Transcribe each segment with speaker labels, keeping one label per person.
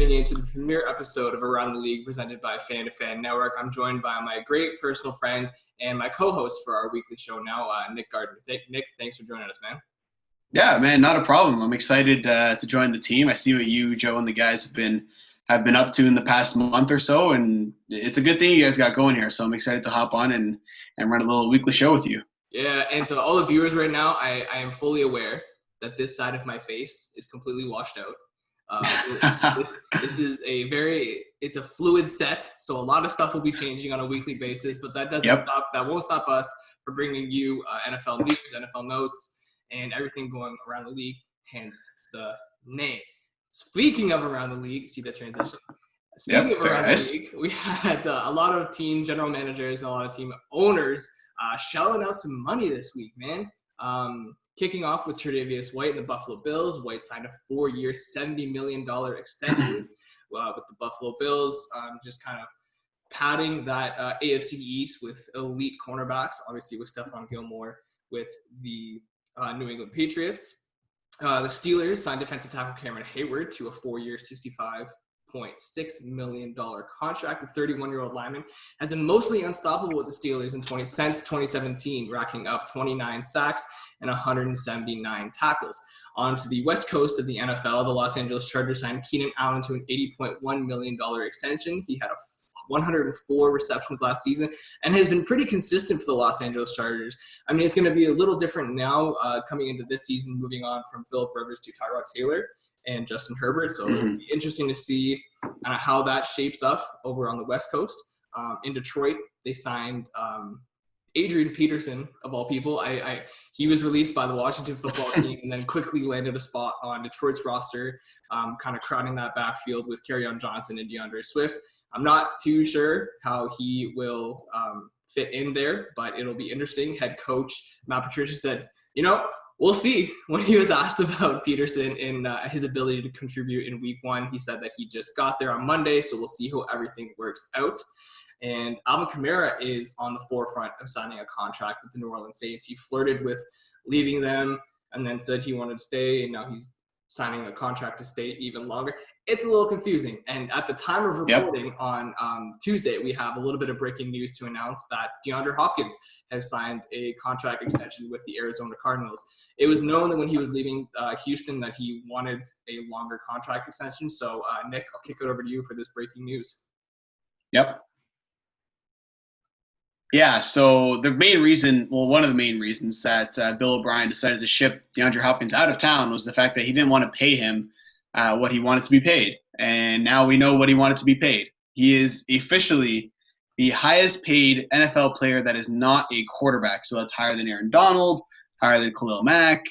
Speaker 1: tuning in to the premiere episode of Around the League presented by FTFN Network. I'm joined by my great personal friend and my co-host for our weekly show now, Nick Gardner. Nick, thanks for joining us, man.
Speaker 2: Yeah, man, not a problem. I'm excited to join the team. I see what you, Joe, and the guys have been up to in the past month or so, and it's a good thing you guys got going here. So I'm excited to hop on and run a little weekly show with you.
Speaker 1: Yeah, and to all the viewers right now, I am fully aware that this side of my face is completely washed out. This is it's a fluid set, so a lot of stuff will be changing on a weekly basis, but that won't stop us from bringing you NFL news, NFL notes, and everything going around the league, hence the name. Speaking of around the league, see that transition? Speaking of around the league, we had a lot of team general managers and a lot of team owners shelling out some money this week, man. Kicking off with Jadeveon White and the Buffalo Bills. White signed a 4-year, $70 million extension with the Buffalo Bills, just kind of padding that AFC East with elite cornerbacks, obviously with Stephon Gilmore with the New England Patriots. The Steelers signed defensive tackle Cameron Hayward to a 4-year, $65.6 million contract. The 31-year-old lineman has been mostly unstoppable with the Steelers since 2017, racking up 29 sacks and 179 tackles. On to the West Coast of the NFL, the Los Angeles Chargers signed Keenan Allen to an $80.1 million extension. He had 104 receptions last season and has been pretty consistent for the Los Angeles Chargers. I mean, it's going to be a little different now coming into this season, moving on from Phillip Rivers to Tyrod Taylor and Justin Herbert. So it'll be interesting to see how that shapes up over on the West Coast. In Detroit, they signed Adrian Peterson, of all people. He was released by the Washington football team and then quickly landed a spot on Detroit's roster, kind of crowding that backfield with Kerryon Johnson and DeAndre Swift. I'm not too sure how he will fit in there, but it'll be interesting. Head coach Matt Patricia said, we'll see. When he was asked about Peterson and his ability to contribute in week 1, he said that he just got there on Monday, so we'll see how everything works out. And Alvin Kamara is on the forefront of signing a contract with the New Orleans Saints. He flirted with leaving them and then said he wanted to stay, and now he's signing a contract to stay even longer. It's a little confusing. And at the time of reporting on Tuesday, we have a little bit of breaking news to announce that DeAndre Hopkins has signed a contract extension with the Arizona Cardinals. It was known that when he was leaving Houston that he wanted a longer contract extension. So, Nick, I'll kick it over to you for this breaking news.
Speaker 2: Yep. Yeah, so one of the main reasons that Bill O'Brien decided to ship DeAndre Hopkins out of town was the fact that he didn't want to pay him what he wanted to be paid. And now we know what he wanted to be paid. He is officially the highest paid NFL player that is not a quarterback. So that's higher than Aaron Donald, higher than Khalil Mack,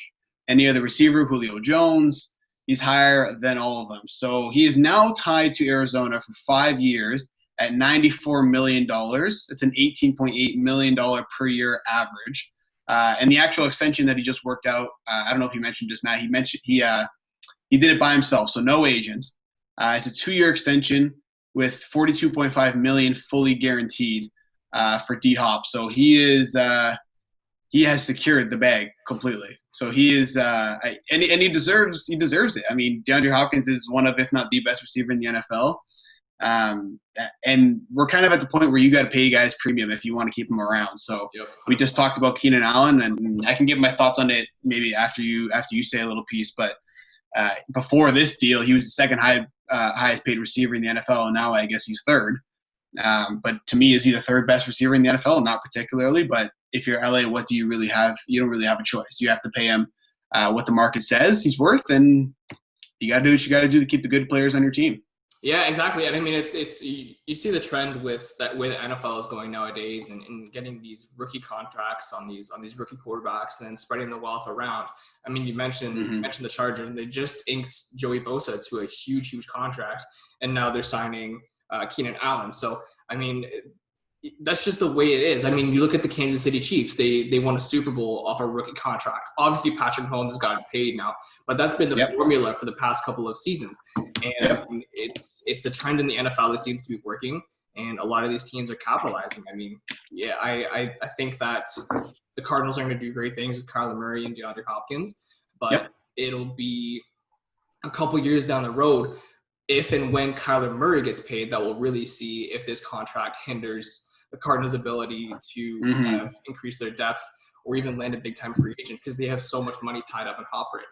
Speaker 2: any other receiver, Julio Jones. He's higher than all of them. So he is now tied to Arizona for 5 years at $94 million. It's an $18.8 million per year average. And the actual extension that he just worked out, I don't know if he mentioned just Matt, he did it by himself, so no agent. It's a 2-year extension with $42.5 million fully guaranteed for D-Hop. So he has secured the bag completely. So he is, and he deserves it. I mean, DeAndre Hopkins is one of, if not the best receiver in the NFL. And we're kind of at the point where you got to pay guys premium if you want to keep them around. So we just talked about Keenan Allen, and I can give my thoughts on it maybe after you say a little piece. But before this deal, he was the second highest paid receiver in the NFL, and now I guess he's third. But to me, is he the third best receiver in the NFL? Not particularly, but if you're LA, what do you really have? You don't really have a choice. You have to pay him what the market says he's worth, and you got to do what you got to do to keep the good players on your team.
Speaker 1: Yeah, exactly. And I mean, it's you see the trend with that way the NFL is going nowadays, and getting these rookie contracts on these rookie quarterbacks, and then spreading the wealth around. I mean, you mentioned the Chargers, and they just inked Joey Bosa to a huge contract, and now they're signing Keenan Allen. So I mean, that's just the way it is. I mean, you look at the Kansas City Chiefs. They won a Super Bowl off a rookie contract. Obviously, Patrick Mahomes has gotten paid now, but that's been the formula for the past couple of seasons. And it's a trend in the NFL that seems to be working, and a lot of these teams are capitalizing. I mean, yeah, I think that the Cardinals are going to do great things with Kyler Murray and DeAndre Hopkins, but it'll be a couple years down the road if and when Kyler Murray gets paid, that we'll really see if this contract hinders the Cardinals' ability to kind of increase their depth or even land a big-time free agent, because they have so much money tied up in Hop right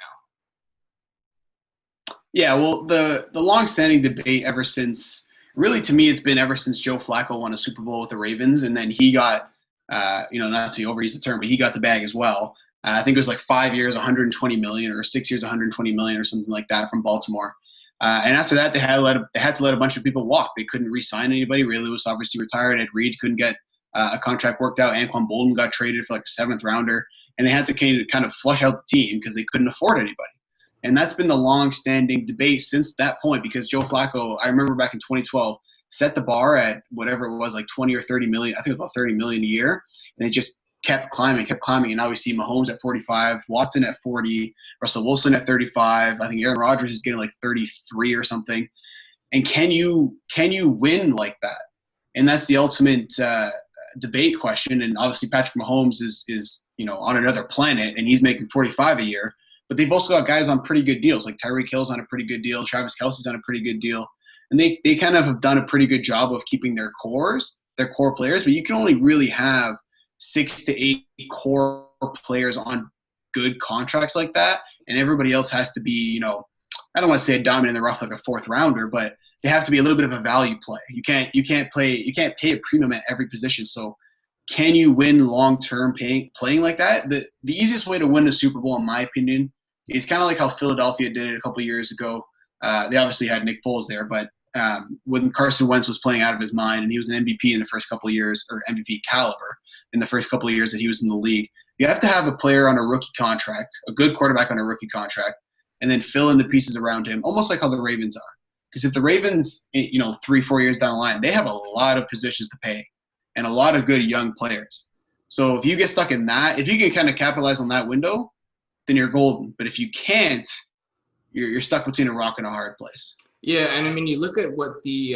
Speaker 1: now.
Speaker 2: Yeah, well, the long-standing debate ever since, really to me, it's been ever since Joe Flacco won a Super Bowl with the Ravens, and then he got, not to overuse the term, but he got the bag as well. I think it was like 5 years, $120 million, or 6 years, $120 million, or something like that from Baltimore. And after that, they had to let a bunch of people walk. They couldn't re-sign anybody. Ray Lewis obviously retired. Ed Reed couldn't get a contract worked out. Anquan Boldin got traded for like a 7th rounder, and they had to kind of flush out the team because they couldn't afford anybody. And that's been the long-standing debate since that point, because Joe Flacco, I remember back in 2012, set the bar at whatever it was, like 20 or 30 million. I think about 30 million a year, and it just kept climbing. And now we see Mahomes at 45, Watson at 40, Russell Wilson at 35. I think Aaron Rodgers is getting like 33 or something. And can you win like that? And that's the ultimate debate question. And obviously Patrick Mahomes is on another planet, and he's making 45 a year. But they've also got guys on pretty good deals, like Tyreek Hill's on a pretty good deal, Travis Kelce's on a pretty good deal. And they kind of have done a pretty good job of keeping their core players, but you can only really have 6 to 8 core players on good contracts like that, and everybody else has to be, I don't want to say a diamond in the rough like a 4th rounder, but they have to be a little bit of a value play. You can't pay a premium at every position. So can you win long term playing like that? The easiest way to win a Super Bowl, in my opinion, is kind of like how Philadelphia did it a couple of years ago. They obviously had Nick Foles there, but when Carson Wentz was playing out of his mind, and he was an MVP in the first couple of years, or MVP caliber in the first couple of years that he was in the league, you have to have a player on a rookie contract, a good quarterback on a rookie contract, and then fill in the pieces around him, almost like how the Ravens are. Because if the Ravens, 3-4 years down the line, they have a lot of positions to pay and a lot of good young players. So if you get stuck in that, if you can kind of capitalize on that window, then you're golden. But if you can't, you're stuck between a rock and a hard place.
Speaker 1: Yeah, and I mean, you look at what the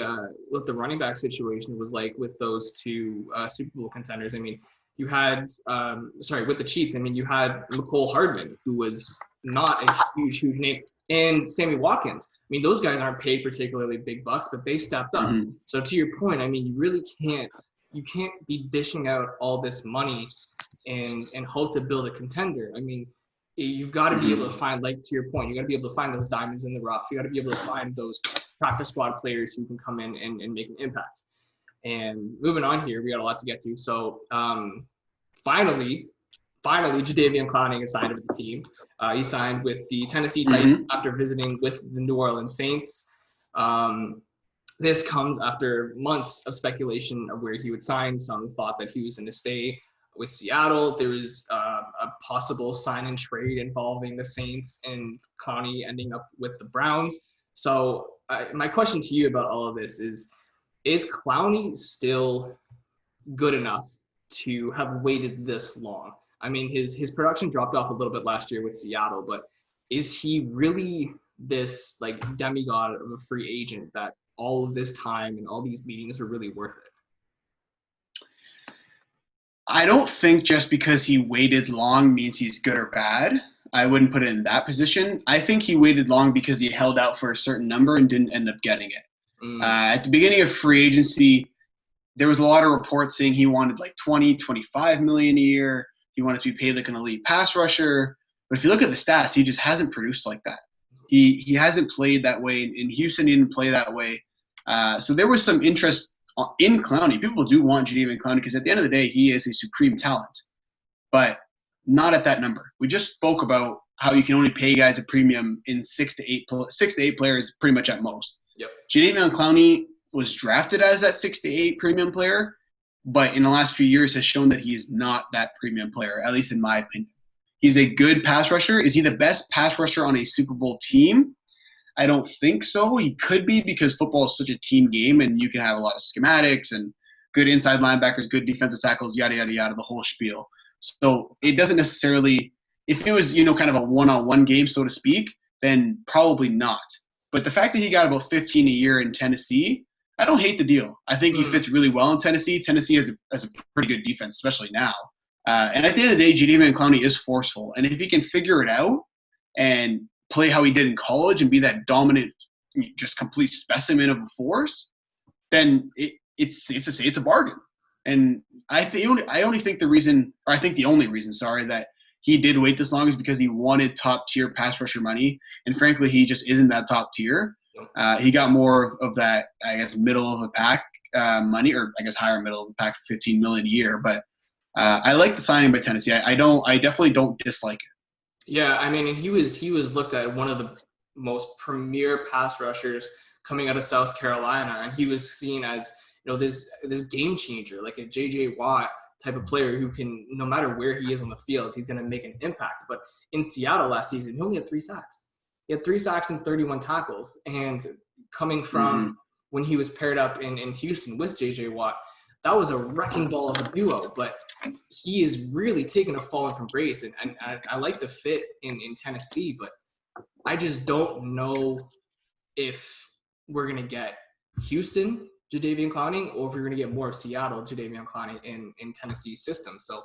Speaker 1: running back situation was like with those two Super Bowl contenders. I mean, you had with the Chiefs. I mean, you had McCole Hardman, who was not a huge name, and Sammy Watkins. I mean, those guys aren't paid particularly big bucks, but they stepped up. Mm-hmm. So to your point, I mean, you really can't be dishing out all this money and hope to build a contender. I mean, you've got to be able to find, like to your point, you got to be able to find those diamonds in the rough. You got to be able to find those practice squad players who can come in and make an impact. And moving on here, we got a lot to get to. So finally, Jadeveon Clowney is signed with the team. He signed with the Tennessee Titans after visiting with the New Orleans Saints. This comes after months of speculation of where he would sign. Some thought that he was going to stay with Seattle. There was a possible sign and trade involving the Saints and Clowney ending up with the Browns. So my question to you about all of this is Clowney still good enough to have waited this long? I mean, his production dropped off a little bit last year with Seattle, but is he really this like demigod of a free agent that all of this time and all these meetings are really worth it?
Speaker 2: I don't think just because he waited long means he's good or bad. I wouldn't put it in that position. I think he waited long because he held out for a certain number and didn't end up getting it. At the beginning of free agency, there was a lot of reports saying he wanted like 20, 25 million a year. He wanted to be paid like an elite pass rusher. But if you look at the stats, he just hasn't produced like that. He hasn't played that way. In Houston, he didn't play that way. So there was some interest in Clowney. People do want Jadeveon Clowney because at the end of the day, he is a supreme talent. But not at that number. We just spoke about how you can only pay guys a premium in 6 to 8 players pretty much at most.
Speaker 1: Yep.
Speaker 2: Jadeveon Clowney was drafted as that 6 to 8 premium player, but in the last few years has shown that he is not that premium player, at least in my opinion. He's a good pass rusher. Is he the best pass rusher on a Super Bowl team? I don't think so. He could be because football is such a team game and you can have a lot of schematics and good inside linebackers, good defensive tackles, yada, yada, yada, the whole spiel. So it doesn't necessarily – if it was, kind of a one-on-one game, so to speak, then probably not. But the fact that he got about 15 a year in Tennessee, I don't hate the deal. I think he fits really well in Tennessee. Tennessee has a pretty good defense, especially now. And at the end of the day, Jadeveon Clowney is forceful. And if he can figure it out and play how he did in college and be that dominant just complete specimen of a force, then it's a bargain. And I only think the only reason, that he did wait this long is because he wanted top tier pass rusher money, and frankly, he just isn't that top tier. He got more of that, I guess, middle of the pack money, or I guess higher middle of the pack, $15 million a year. But I like the signing by Tennessee. I definitely don't dislike it.
Speaker 1: Yeah, I mean, and he was looked at one of the most premier pass rushers coming out of South Carolina, and he was seen as, this game changer, like a J.J. Watt type of player who can, no matter where he is on the field, he's going to make an impact. But in Seattle last season, he only had 3 sacks. He had 3 sacks and 31 tackles. And coming from when he was paired up in Houston with J.J. Watt, that was a wrecking ball of a duo. But he is really taken a fall from grace. And I like the fit in Tennessee, but I just don't know if we're going to get Houston Jadeveon Clowney, or if we're going to get more of Seattle Jadeveon Clowney in Tennessee's system. So,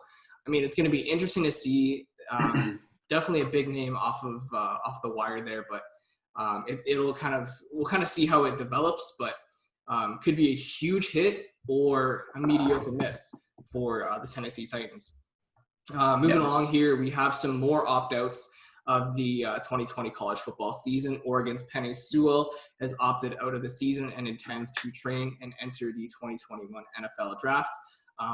Speaker 1: I mean, it's going to be interesting to see. Definitely a big name off the wire there, but we'll kind of see how it develops. But could be a huge hit or a mediocre miss for the Tennessee Titans. Moving along here, we have some more opt-outs of the 2020 college football season. Oregon's Penei Sewell has opted out of the season and intends to train and enter the 2021 NFL draft.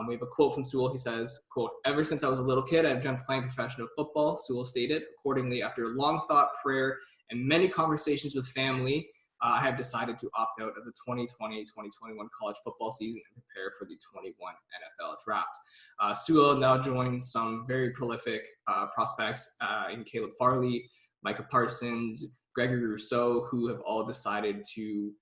Speaker 1: We have a quote from Sewell. He says, quote, "Ever since I was a little kid, I've dreamt of playing professional football," Sewell stated. Accordingly, after long thought, prayer, and many conversations with family, I have decided to opt out of the 2020-2021 college football season and prepare for the 21 NFL draft. Sewell now joins some very prolific prospects in Caleb Farley, Micah Parsons, Gregory Rousseau, who have all decided to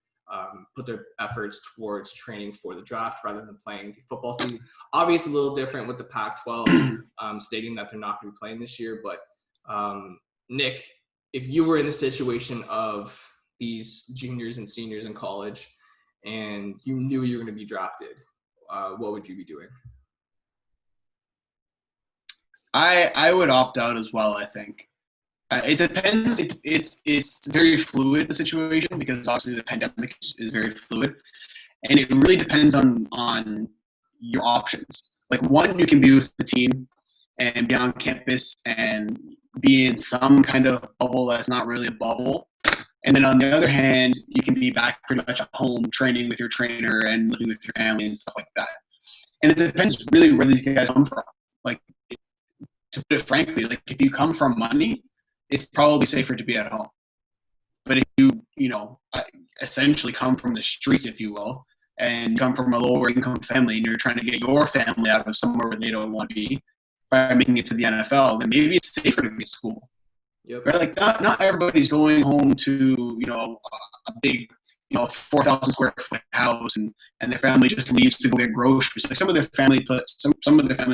Speaker 1: put their efforts towards training for the draft rather than playing the football season. Obviously, a little different with the Pac-12 stating that they're not going to be playing this year. But Nick, if you were in the situation of these juniors and seniors in college and you knew you were going to be drafted, what would you be doing?
Speaker 2: I would opt out as well, I think. It depends. It's very fluid, the situation, because obviously the pandemic is very fluid. And it really depends on your options. Like, one, you can be with the team and be on campus and be in some kind of bubble that's not really a bubble. And then on the other hand, you can be back pretty much at home training with your trainer and living with your family and stuff like that. And it depends really where these guys come from. Like, to put it frankly, like, if you come from money, it's probably safer to be at home. But if you essentially come from the streets, if you will, and come from a lower income family and you're trying to get your family out of somewhere where they don't want to be by making it to the NFL, then maybe it's safer to be at school.
Speaker 1: Yep.
Speaker 2: Right? Like, not everybody's going home to, a big, 4,000 square foot house and their family just leaves to go get groceries. Like, some of their family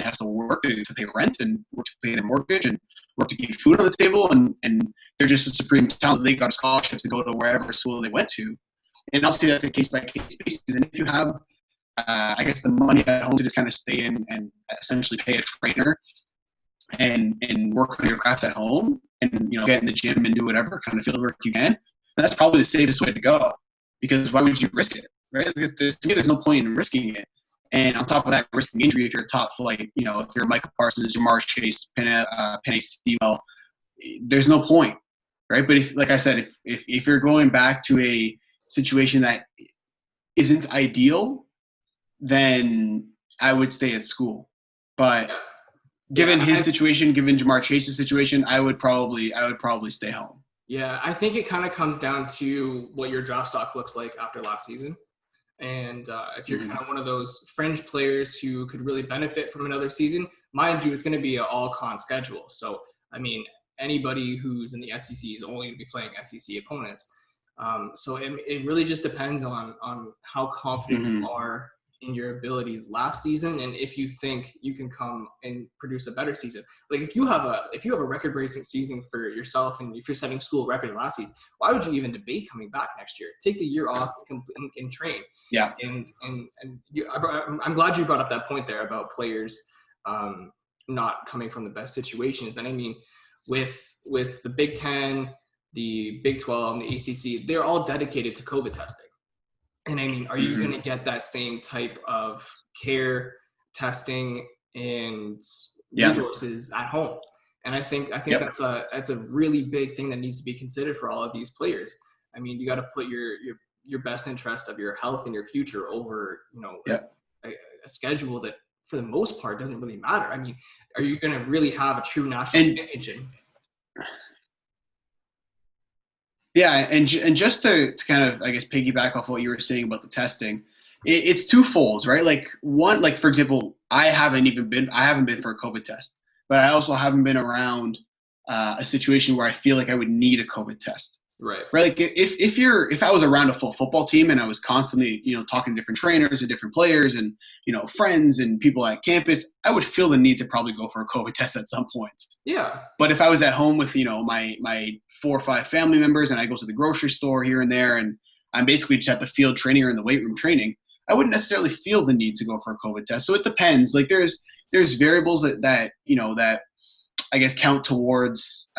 Speaker 2: has to work to pay rent and work to pay their mortgage and work to keep food on the table, and they're just a supreme talent. They got a scholarship to go to wherever school they went to. And obviously that's a case-by-case basis. And if you have, I guess, the money at home to just kind of stay in and essentially pay a trainer and work on your craft at home and, get in the gym and do whatever kind of field work you can, that's probably the safest way to go. Because why would you risk it, right? Because to me, there's no point in risking it. And on top of that, risking injury if you're a top flight, if you're Michael Parsons, Jamar Chase, Penei Sewell, there's no point, right? But if, like I said, if you're going back to a situation that isn't ideal, then I would stay at school. But given his situation, given Jamar Chase's situation, I would probably stay home.
Speaker 1: Yeah, I think it kind of comes down to what your draft stock looks like after last season. And if you're kind of one of those fringe players who could really benefit from another season, mind you, it's going to be an all-con schedule. So, I mean, anybody who's in the SEC is only going to be playing SEC opponents. So it really just depends on how confident you are in your abilities last season, and if you think you can come and produce a better season. Like, if you have a record-breaking season for yourself, and if you're setting school records last season, why would you even debate coming back next year? Take the year off and train.
Speaker 2: Yeah.
Speaker 1: And I'm glad you brought up that point there about players not coming from the best situations. And I mean, with the Big Ten, the Big 12, and the ACC, they're all dedicated to COVID testing. And I mean, are you going to get that same type of care, testing, and resources at home? And I think that's a really big thing that needs to be considered for all of these players. I mean, you got to put your best interest of your health and your future over, a schedule that for the most part doesn't really matter. I mean, are you going to really have a true national championship?
Speaker 2: Yeah, and just to kind of, I guess, piggyback off what you were saying about the testing, it's twofold, right? Like one, like for example, I haven't been for a COVID test, but I also haven't been around a situation where I feel like I would need a COVID test.
Speaker 1: Right.
Speaker 2: Like if I was around a full football team and I was constantly, talking to different trainers and different players and, friends and people at campus, I would feel the need to probably go for a COVID test at some point.
Speaker 1: Yeah.
Speaker 2: But if I was at home with, my 4 or 5 family members and I go to the grocery store here and there and I'm basically just at the field training or in the weight room training, I wouldn't necessarily feel the need to go for a COVID test. So it depends. Like there's variables that I guess count towards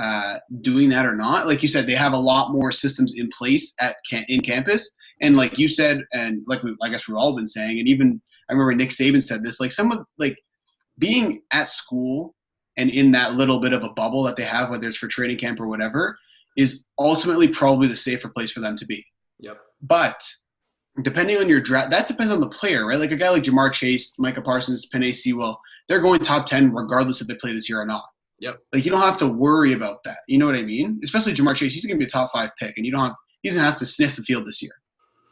Speaker 2: doing that or not. Like you said, they have a lot more systems in place in campus. And like you said, and I guess we've all been saying, and even I remember Nick Saban said this, like some of being at school and in that little bit of a bubble that they have, whether it's for training camp or whatever, is ultimately probably the safer place for them to be.
Speaker 1: Yep.
Speaker 2: But depending on your draft, that depends on the player, right? Like a guy like Jamar Chase, Micah Parsons, Penei Sewell, they're going top 10 regardless if they play this year or not.
Speaker 1: Yep.
Speaker 2: Like you don't have to worry about that. You know what I mean? Especially Jamar Chase, he's going to be a top 5 pick, and he's going to have to sniff the field this year,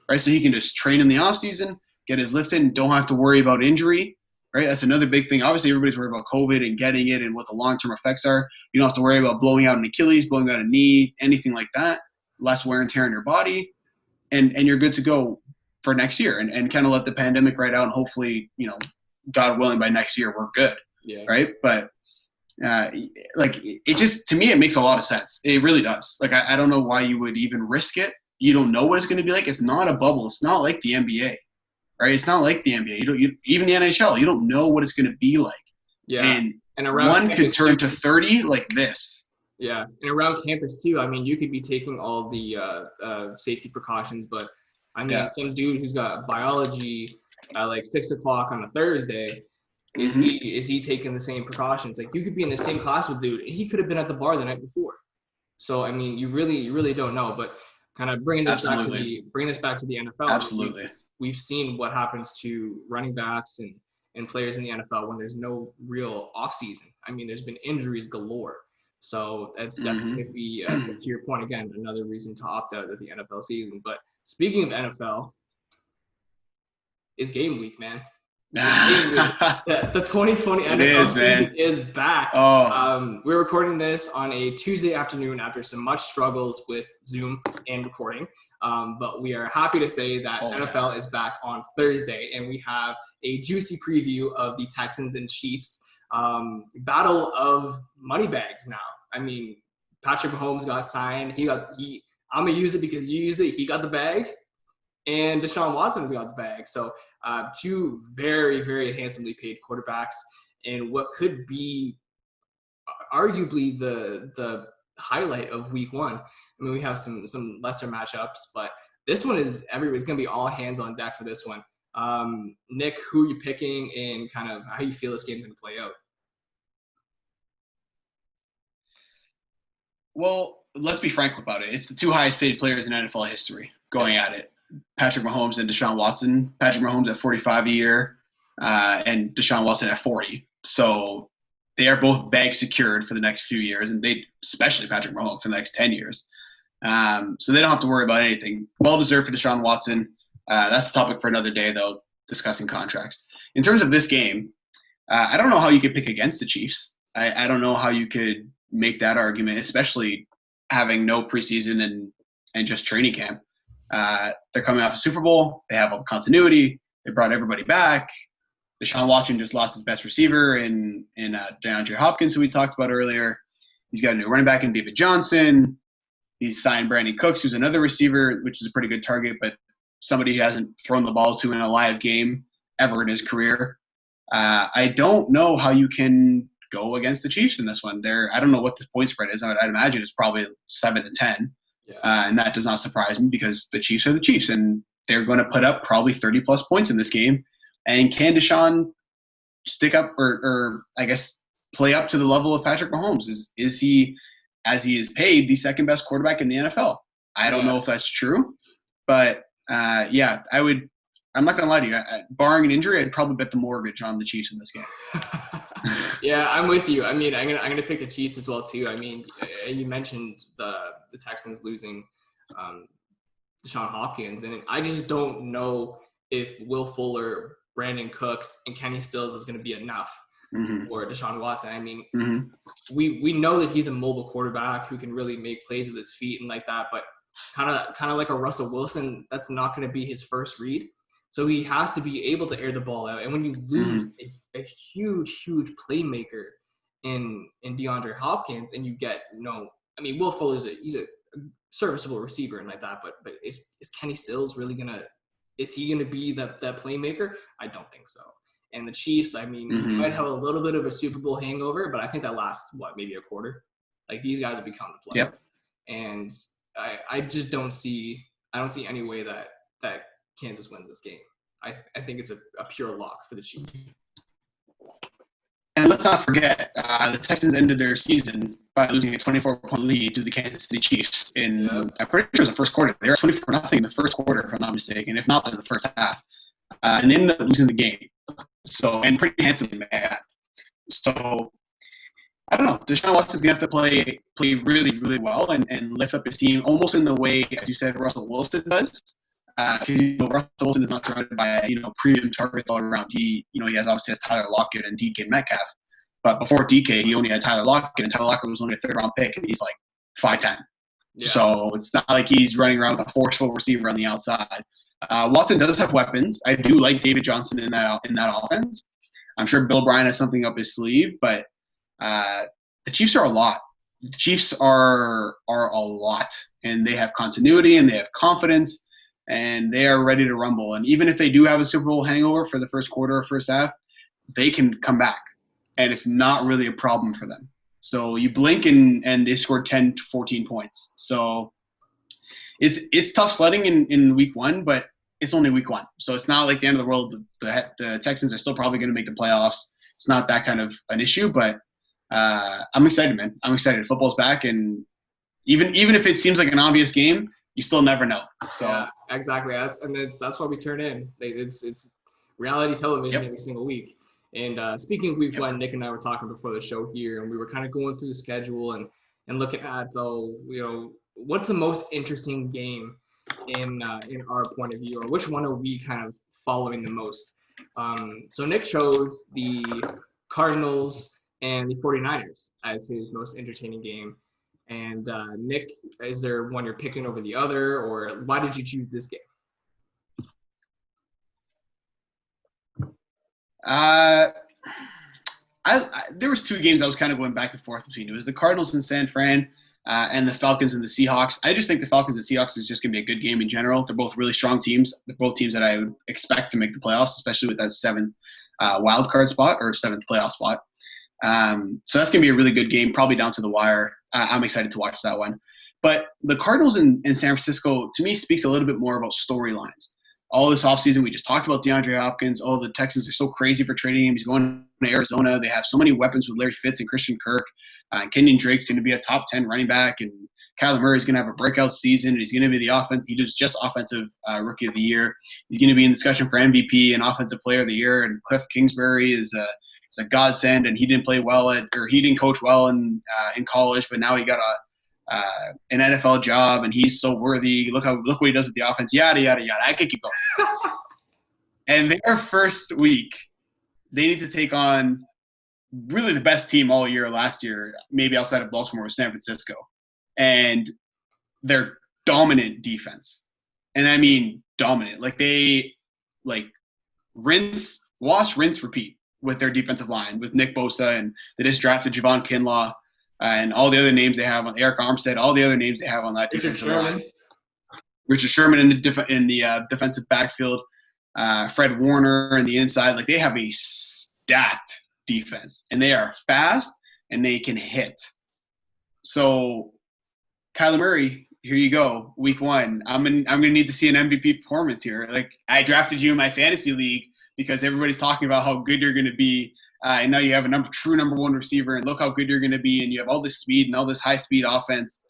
Speaker 2: right? So he can just train in the offseason, get his lift in, don't have to worry about injury, right? That's another big thing. Obviously, everybody's worried about COVID and getting it and what the long-term effects are. You don't have to worry about blowing out an Achilles, blowing out a knee, anything like that. Less wear and tear on your body, and you're good to go for next year and kind of let the pandemic ride out, and hopefully, God willing, by next year we're good, right? But it just, to me, it makes a lot of sense. It really does. Like, I don't know why you would even risk it. You don't know what it's going to be like. It's not a bubble. It's not like the NBA, right? It's not like the NBA. Even the NHL, you don't know what it's going to be like.
Speaker 1: Yeah.
Speaker 2: And around one could turn to 30 like this.
Speaker 1: Yeah. And around campus too. I mean, you could be taking all the safety precautions, but I mean, some dude who's got biology at like 6 o'clock on a Thursday, is he taking the same precautions? Like you could be in the same class with dude, and he could have been at the bar the night before. So I mean, you really don't know. But kind of bringing this back to the NFL.
Speaker 2: Absolutely.
Speaker 1: We've seen what happens to running backs and players in the NFL when there's no real off season. I mean, there's been injuries galore. So that's definitely going to be, to your point again, another reason to opt out of the NFL season. But speaking of NFL, it's game week, man. The 2020 NFL season is back. We're recording this on a Tuesday afternoon after some much struggles with Zoom and recording. But we are happy to say that NFL is back on Thursday, and we have a juicy preview of the Texans and Chiefs battle of money bags now. I mean, Patrick Mahomes got signed. I'm going to use it because you used it. He got the bag. And Deshaun Watson's got the bag. So two very, very handsomely paid quarterbacks in what could be arguably the highlight of week one. I mean, we have some lesser matchups, but this one is everybody's going to be all hands on deck for this one. Nick, who are you picking and kind of how you feel this game's going to play out?
Speaker 2: Well, let's be frank about it. It's the two highest paid players in NFL history going at it. Patrick Mahomes and Deshaun Watson. Patrick Mahomes at $45 a year and Deshaun Watson at $40. So they are both bag secured for the next few years, and especially Patrick Mahomes for the next 10 years. So they don't have to worry about anything. Well-deserved for Deshaun Watson. That's a topic for another day, though, discussing contracts. In terms of this game, I don't know how you could pick against the Chiefs. I don't know how you could make that argument, especially having no preseason and just training camp. They're coming off a Super Bowl. They have all the continuity. They brought everybody back. Deshaun Watson just lost his best receiver in DeAndre Hopkins, who we talked about earlier. He's got a new running back in David Johnson. He's signed Brandon Cooks, who's another receiver, which is a pretty good target, but somebody he hasn't thrown the ball to in a live game ever in his career. I don't know how you can go against the Chiefs in this one. I don't know what the point spread is. I'd imagine it's probably 7-10.
Speaker 1: Yeah.
Speaker 2: And that does not surprise me because the Chiefs are the Chiefs, and they're going to put up probably 30-plus points in this game. And can Deshaun stick up or I guess play up to the level of Patrick Mahomes? Is he, as he is paid, the second best quarterback in the NFL? I don't know if that's true, but yeah, I'm not going to lie to you. Barring an injury, I'd probably bet the mortgage on the Chiefs in this game.
Speaker 1: Yeah, I'm with you. I mean, I'm gonna pick the Chiefs as well too. I mean, you mentioned the Texans losing DeAndre Hopkins, and I just don't know if Will Fuller, Brandon Cooks, and Kenny Stills is going to be enough for Deshaun Watson. I mean, we know that he's a mobile quarterback who can really make plays with his feet and like that, but kind of like a Russell Wilson, that's not going to be his first read. So he has to be able to air the ball out. And when you lose a huge playmaker in DeAndre Hopkins, and you get I mean, Will Fuller he's a serviceable receiver and like that, but is Kenny Stills really is he gonna be that playmaker? I don't think so. And the Chiefs, I mean, you might have a little bit of a Super Bowl hangover, but I think that lasts maybe a quarter. Like, these guys have become the play.
Speaker 2: Yep.
Speaker 1: And I just don't see any way that Kansas wins this game. I think it's a pure lock for the Chiefs.
Speaker 2: And let's not forget, the Texans ended their season by losing a 24-point lead to the Kansas City Chiefs I'm pretty sure it was the first quarter. They were 24-0 in the first quarter, if I'm not mistaken, if not in the first half, and they ended up losing the game. So, and pretty handsomely, man. So, I don't know. Deshaun Watson is going to have to play really, really well and lift up his team almost in the way, as you said, Russell Wilson does. Russell Wilson is not surrounded by premium targets all around. He obviously has Tyler Lockett and DK Metcalf, but before DK, he only had Tyler Lockett, and Tyler Lockett was only a third-round pick, and he's like 5'10". Yeah. So it's not like he's running around with a forceful receiver on the outside. Watson does have weapons. I do like David Johnson in that offense. I'm sure Bill O'Brien has something up his sleeve, but the Chiefs are a lot. The Chiefs are a lot, and they have continuity and they have confidence. And they are ready to rumble. And even if they do have a Super Bowl hangover for the first quarter or first half, they can come back. And it's not really a problem for them. So you blink and they scored 10 to 14 points. So it's tough sledding in week one, but it's only week one. So it's not like the end of the world. The Texans are still probably going to make the playoffs. It's not that kind of an issue, but I'm excited, man. I'm excited. Football's back, and even if it seems like an obvious game, you still never know. So
Speaker 1: yeah, exactly. That's why we turn in. It's reality television every single week. And speaking of week one, Nick and I were talking before the show here, and we were kind of going through the schedule and looking at what's the most interesting game in our point of view, or which one are we kind of following the most? So Nick chose the Cardinals and the 49ers as his most entertaining game. And Nick, is there one you're picking over the other, or why did you choose this game?
Speaker 2: There was two games I was kind of going back and forth between. It was the Cardinals in San Fran and the Falcons and the Seahawks. I just think the Falcons and Seahawks is just going to be a good game in general. They're both really strong teams. They're both teams that I would expect to make the playoffs, especially with that seventh wild card spot or seventh playoff spot. So that's going to be a really good game, probably down to the wire. I'm excited to watch that one. But the Cardinals in San Francisco, to me, speaks a little bit more about storylines. All this offseason, we just talked about DeAndre Hopkins. Oh, the Texans are so crazy for trading him. He's going to Arizona. They have so many weapons with Larry Fitz and Christian Kirk. Kenyon Drake's going to be a top 10 running back, and Kyler Murray's going to have a breakout season. He's going to be the offense. He was just offensive rookie of the year. He's going to be in discussion for MVP and offensive player of the year. And Cliff Kingsbury is a godsend, and he didn't coach well in college, but now he got an NFL job, and he's so worthy. Look what he does with the offense. Yada yada yada. I could keep going. And their first week, they need to take on really the best team all year last year, maybe outside of Baltimore, was San Francisco, and their dominant defense. And I mean dominant. Like they wash, rinse, repeat with their defensive line, with Nick Bosa, and they just drafted Javon Kinlaw and all the other names they have on Eric Armstead, all the other names they have on that defensive line. Richard Sherman in the defensive backfield, Fred Warner in the inside. Like, they have a stacked defense, and they are fast and they can hit. So, Kyler Murray, here you go, week 1. I'm gonna need to see an MVP performance here. Like, I drafted you in my fantasy league because everybody's talking about how good you're gonna be, and now you have a true number 1 receiver, and look how good you're gonna be, and you have all this speed and all this high speed offense.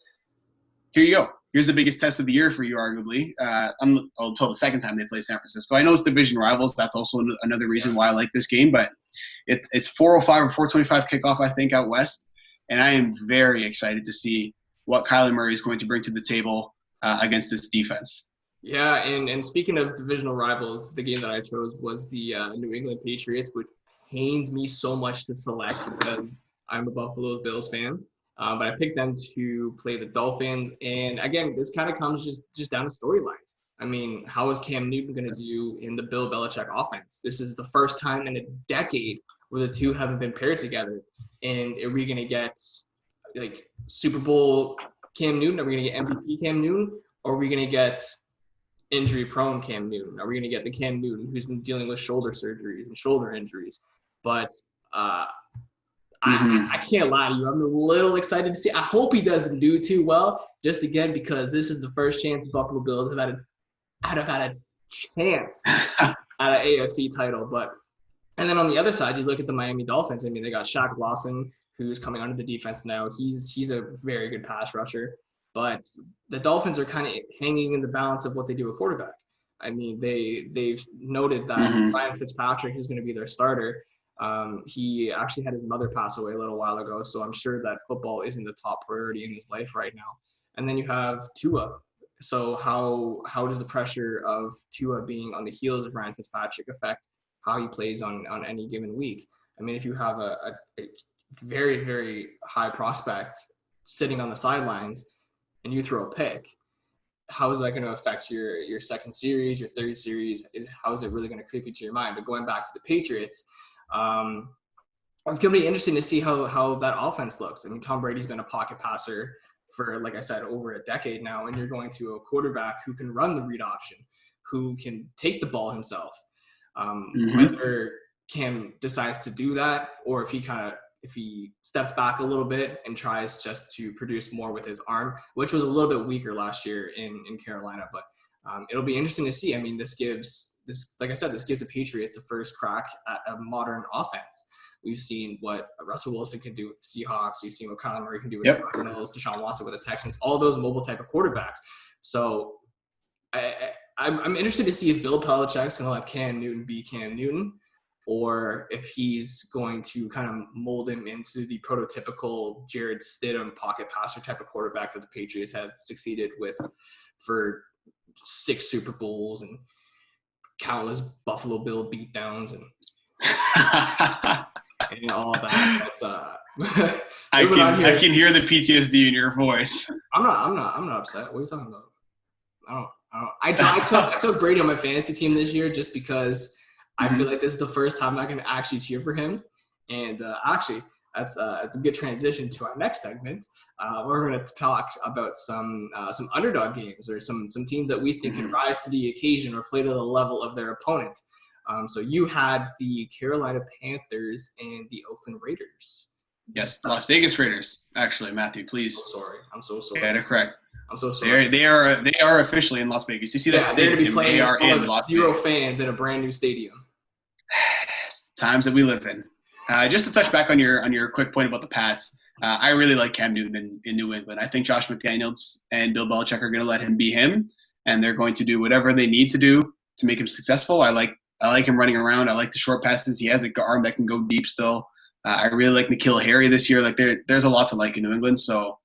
Speaker 2: Here you go. Here's the biggest test of the year for you, arguably, until the second time they play San Francisco. I know it's division rivals. That's also another reason why I like this game, but it's 4:05 or 4:25 kickoff, I think, out west, and I am very excited to see what Kyler Murray is going to bring to the table against this defense.
Speaker 1: Yeah, and speaking of divisional rivals, the game that I chose was the New England Patriots, which pains me so much to select because I'm a Buffalo Bills fan. But I picked them to play the Dolphins. And again, this kind of comes just down to storylines. I mean, how is Cam Newton going to do in the Bill Belichick offense? This is the first time in a decade where the two haven't been paired together. And are we going to get like Super Bowl Cam Newton? Are we going to get MVP Cam Newton? Or are we going to get injury-prone Cam Newton? Are we going to get the Cam Newton who's been dealing with shoulder surgeries and shoulder injuries? But I can't lie to you. I'm a little excited to see. I hope he doesn't do too well, just again because this is the first chance the Buffalo Bills have had a chance at an AFC title. And then on the other side, you look at the Miami Dolphins. I mean, they got Shaq Lawson, who's coming onto the defense now. He's a very good pass rusher. But the Dolphins are kind of hanging in the balance of what they do at quarterback. I mean, they've noted that Ryan Fitzpatrick is going to be their starter. He actually had his mother pass away a little while ago, so I'm sure that football isn't the top priority in his life right now. And then you have Tua. So how does the pressure of Tua being on the heels of Ryan Fitzpatrick affect how he plays on any given week? I mean, if you have a very, very high prospect sitting on the sidelines and you throw a pick, how is that going to affect your second series, your third series? How is it really going to creep into your mind? But going back to the Patriots, it's going to be interesting to see how that offense looks. I mean, Tom Brady's been a pocket passer for, like I said, over a decade now, and you're going to a quarterback who can run the read option, who can take the ball himself. Whether Cam decides to do that or if he steps back a little bit and tries just to produce more with his arm, which was a little bit weaker last year in Carolina. But it'll be interesting to see. I mean, this gives the Patriots the first crack at a modern offense. We've seen what Russell Wilson can do with the Seahawks. We've seen what Kyler Murray can do with the Cardinals, Deshaun Watson with the Texans, all those mobile type of quarterbacks. So I'm interested to see if Bill Belichick's going to let Cam Newton be Cam Newton, or if he's going to kind of mold him into the prototypical Jared Stidham pocket passer type of quarterback that the Patriots have succeeded with for 6 Super Bowls and countless Buffalo Bill beatdowns and all of that. But,
Speaker 2: I can hear the PTSD in your voice.
Speaker 1: I'm not upset. What are you talking about? I took Brady on my fantasy team this year just because I feel like this is the first time I can actually cheer for him. And actually, that's a good transition to our next segment. We're going to talk about some underdog games or some teams that we think can rise to the occasion or play to the level of their opponent. So you had the Carolina Panthers and the Oakland Raiders.
Speaker 2: Yes, Las Vegas Raiders. Actually, Matthew, please.
Speaker 1: I'm so sorry.
Speaker 2: Get it correct.
Speaker 1: I'm so sorry.
Speaker 2: They are officially in Las Vegas. You see that?
Speaker 1: They're going to be playing
Speaker 2: they are in
Speaker 1: Las zero fans in a brand new stadium.
Speaker 2: Times that we live in. Just to touch back on your quick point about the Pats, I really like Cam Newton in New England. I think Josh McDaniels and Bill Belichick are going to let him be him, and they're going to do whatever they need to do to make him successful. I like him running around. I like the short passes. He has an arm that can go deep still. I really like N'Keal Harry this year. Like there's a lot to like in New England. So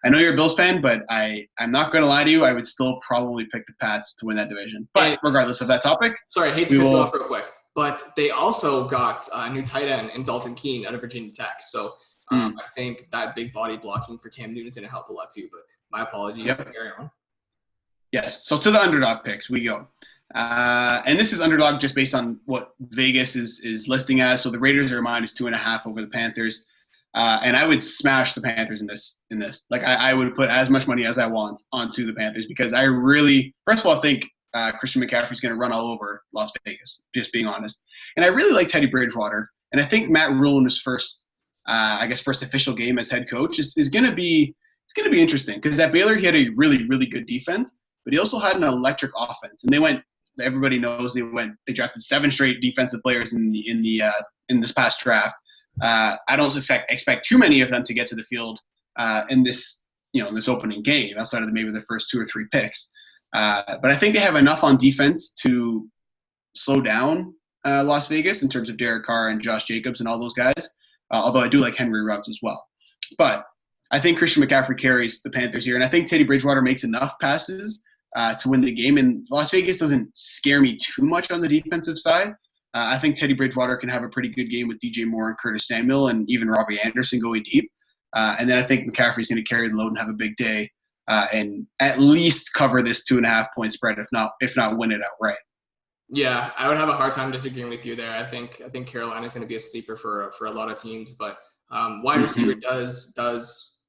Speaker 2: I know you're a Bills fan, but I'm not going to lie to you. I would still probably pick the Pats to win that division. But regardless of that topic,
Speaker 1: sorry, I hate to cut you off real quick, but they also got a new tight end in Dalton Keene out of Virginia Tech. So I think that big body blocking for Cam Newton is going to help a lot too. But my apologies. Carry on.
Speaker 2: Yes. So to the underdog picks we go. And this is underdog just based on what Vegas is listing as. So the Raiders are -2.5 over the Panthers. And I would smash the Panthers in this. Like I would put as much money as I want onto the Panthers because I really, first of all, think Christian McCaffrey's going to run all over Las Vegas, just being honest. And I really like Teddy Bridgewater. And I think Matt Rule in his first official game as head coach is going to be interesting, because at Baylor he had a really, really good defense, but he also had an electric offense. And everybody knows they drafted 7 straight defensive players in this past draft. I don't expect too many of them to get to the field in this opening game, outside of maybe the first 2 or 3 picks. But I think they have enough on defense to slow down Las Vegas in terms of Derek Carr and Josh Jacobs and all those guys. Although I do like Henry Ruggs as well. But I think Christian McCaffrey carries the Panthers here, and I think Teddy Bridgewater makes enough passes to win the game. And Las Vegas doesn't scare me too much on the defensive side. I think Teddy Bridgewater can have a pretty good game with DJ Moore and Curtis Samuel and even Robbie Anderson going deep. And then I think McCaffrey's going to carry the load and have a big day and at least cover this 2.5-point spread, if not win it outright.
Speaker 1: Yeah, I would have a hard time disagreeing with you there. I think Carolina's going to be a sleeper for a lot of teams, but wide receiver does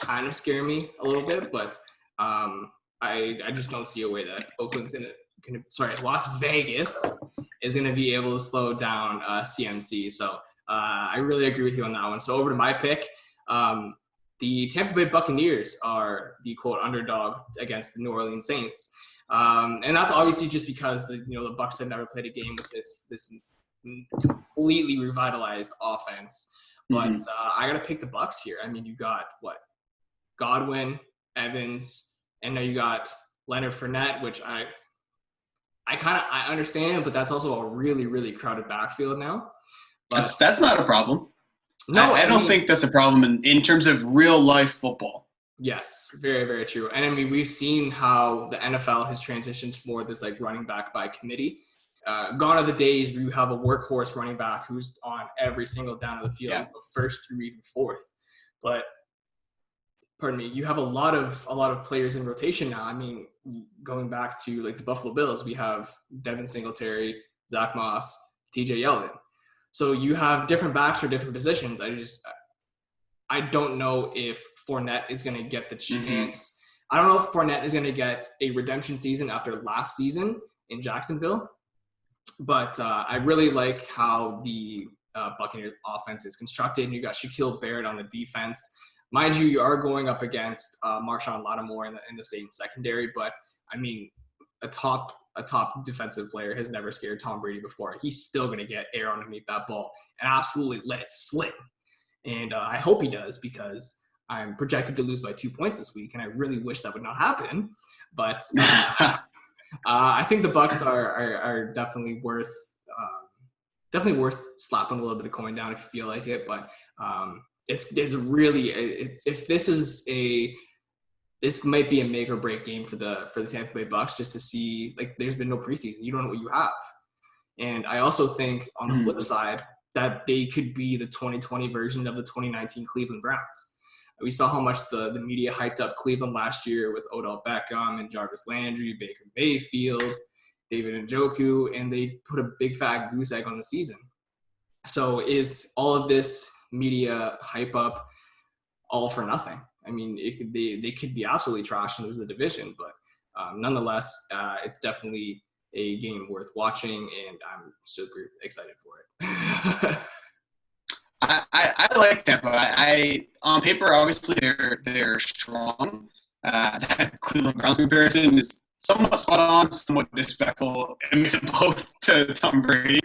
Speaker 1: kind of scare me a little bit, but I just don't see a way that Las Vegas is going to be able to slow down CMC. So I really agree with you on that one. So over to my pick. The Tampa Bay Buccaneers are the quote underdog against the New Orleans Saints. And that's obviously just because the Bucs have never played a game with this completely revitalized offense. But I got to pick the Bucs here. I mean, you got Godwin, Evans, and now you got Leonard Fournette, which I understand, but that's also a really, really crowded backfield now. But
Speaker 2: that's not a problem.
Speaker 1: No,
Speaker 2: I don't think that's a problem in terms of real life football.
Speaker 1: Yes, very, very true. And I mean, we've seen how the NFL has transitioned to more of this running back by committee. Gone are the days where you have a workhorse running back who's on every single down of the field, first through even fourth. But pardon me, you have a lot of players in rotation now. I mean, going back to the Buffalo Bills, we have Devin Singletary, Zach Moss, TJ Yeldon. So you have different backs for different positions. I don't know if Fournette is going to get the chance. I don't know if Fournette is going to get a redemption season after last season in Jacksonville. But I really like how the Buccaneers offense is constructed. You got Shaquille Barrett on the defense. Mind you, you are going up against Marshawn Lattimore in the Saints secondary. But, I mean, a top defensive player has never scared Tom Brady before. He's still going to get air underneath that ball and absolutely let it slip. And I hope he does, because I'm projected to lose by 2 points this week, and I really wish that would not happen. But I think the Bucs are definitely worth slapping a little bit of coin down if you feel like it. But it's really if this might be a make or break game for the Tampa Bay Bucs, just to see, there's been no preseason. You don't know what you have. And I also think on the flip side that they could be the 2020 version of the 2019 Cleveland Browns. We saw how much the media hyped up Cleveland last year with Odell Beckham and Jarvis Landry, Baker Mayfield, David Njoku, and they put a big fat goose egg on the season. So is all of this media hype up all for nothing? I mean, they could be absolutely trash and lose the division, but nonetheless, it's definitely a game worth watching, and I'm super excited for it.
Speaker 2: I like Tampa. On paper, obviously they're strong. That Cleveland Browns comparison is somewhat spot on, somewhat disrespectful, and makes it both to Tom Brady.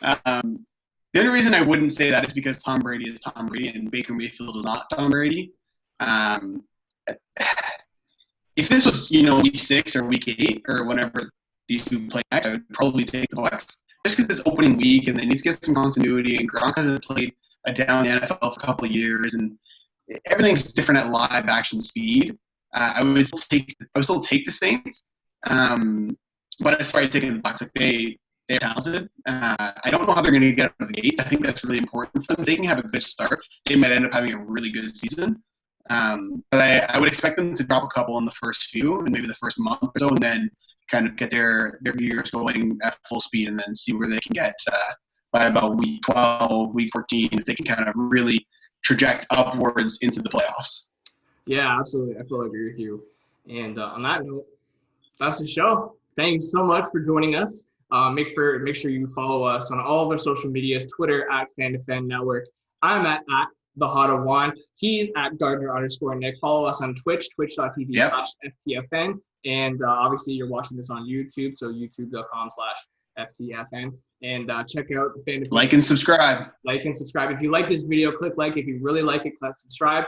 Speaker 2: The only reason I wouldn't say that is because Tom Brady is Tom Brady and Baker Mayfield is not Tom Brady. If this was, week 6 or week 8 or whenever these two play next, I would probably take the Bucs just because it's opening week and they need to get some continuity, and Gronk hasn't played a down in the NFL for a couple of years, and everything's different at live action speed. I would still take the Saints, but I started taking the Bucs. They're talented. I don't know how they're going to get out of the gates. I think that's really important for them. If they can have a good start, they might end up having a really good season. But I would expect them to drop a couple in the first few and maybe the first month or so, and then kind of get their gears going at full speed, and then see where they can get by about week 12, week 14, if they can kind of really traject upwards into the playoffs.
Speaker 1: Yeah, absolutely. I fully agree with you. And on that note, that's the show. Thank you so much for joining us. Make sure you follow us on all of our social medias, Twitter at FanDefend Network. I'm at the Hodowany. He's at Gardner_Nick. Follow us on Twitch, twitch.tv/FTFN. And obviously you're watching this on YouTube, so youtube.com/FTFN. And check out the FanDefend.
Speaker 2: Like and subscribe.
Speaker 1: Like and subscribe. If you like this video, click like. If you really like it, click subscribe.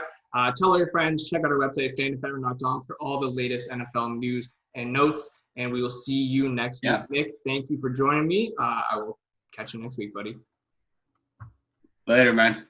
Speaker 1: Tell all your friends. Check out our website, FanDefender.com, for all the latest NFL news and notes. And we will see you next week. Nick, thank you for joining me. I will catch you next week, buddy.
Speaker 2: Later, man.